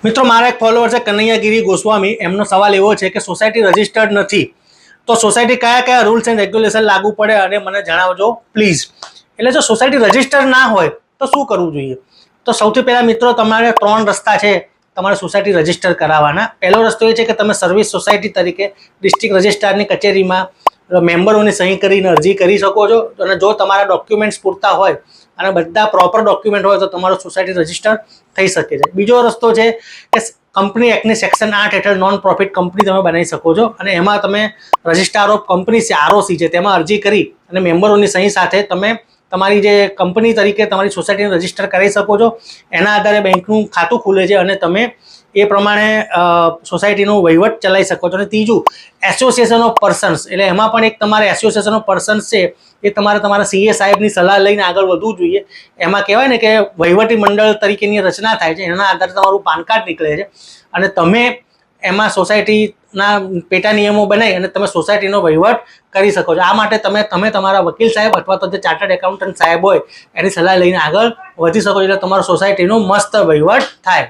મિત્રો મારા એક ફોલોવર છે કનૈયાગીરી ગોસ્વામી, એમનો સવાલ એવો છે કે સોસાયટી રજિસ્ટર્ડ નથી તો સોસાયટી કયા કયા રૂલ્સ એન્ડ રેગ્યુલેશન લાગુ પડે અને મને જણાવજો પ્લીઝ. એટલે જો સોસાયટી રજિસ્ટર્ડ ના હોય તો શું કરવું જોઈએ? તો સૌથી પહેલા મિત્રો તમારે 3 રસ્તા છે તમારે સોસાયટી રજિસ્ટર કરાવવાના. પહેલો રસ્તો એ છે કે તમે સર્વિસ સોસાયટી તરીકે ડિસ્ટ્રિક્ટ રજિસ્ટ્રારની કચેરીમાં મેમ્બરોની સહી કરીને અરજી કરી શકો છો. અને જો તમારા ડોક્યુમેન્ટ્સ પૂરતા હોય અને બધા પ્રોપર ડોક્યુમેન્ટ હોય તો તમારું સોસાયટી રજિસ્ટર થઈ શકે છે. બીજો રસ્તો છે કે કંપની એક્ટની સેક્શન 8 હેઠળ નોન પ્રોફિટ કંપની તમે બનાવી શકો છો અને એમાં તમે રજિસ્ટ્રાર ઓફ કંપની છે ROC છે તેમાં અરજી કરી અને મેમ્બરોની સહી સાથે તમે તમારી જે કંપની તરીકે તમારી સોસાયટીને રજિસ્ટર કરી શકો છો. એના આધારે બેંકનું ખાતું ખુલે છે અને તમે એ પ્રમાણે સોસાયટીનો વહીવટ ચલાવી શકો છો. અને ત્રીજું એસોસિએશન ઓફ પર્સન્સ, એટલે એમાં પણ એક તમારે એસોસિએશન ઓફ પર્સન્સ છે એ તમારે તમારા CA સાહેબની સલાહ લઈને આગળ વધવું જોઈએ. એમાં કહેવાય ને કે વહીવટી મંડળ તરીકેની રચના થાય છે, એના આધારે તમારું પાન કાર્ડ નીકળે છે અને તમે એમાં સોસાયટીના પેટા નિયમો બનાવી અને તમે સોસાયટીનો વહીવટ કરી શકો છો. આ માટે તમે તમારા વકીલ સાહેબ અથવા તો જે ચાર્ટર્ડ એકાઉન્ટન્ટ સાહેબ હોય એની સલાહ લઈને આગળ વધી શકો છો એટલે તમારો સોસાયટીનો મસ્ત વહીવટ થાય.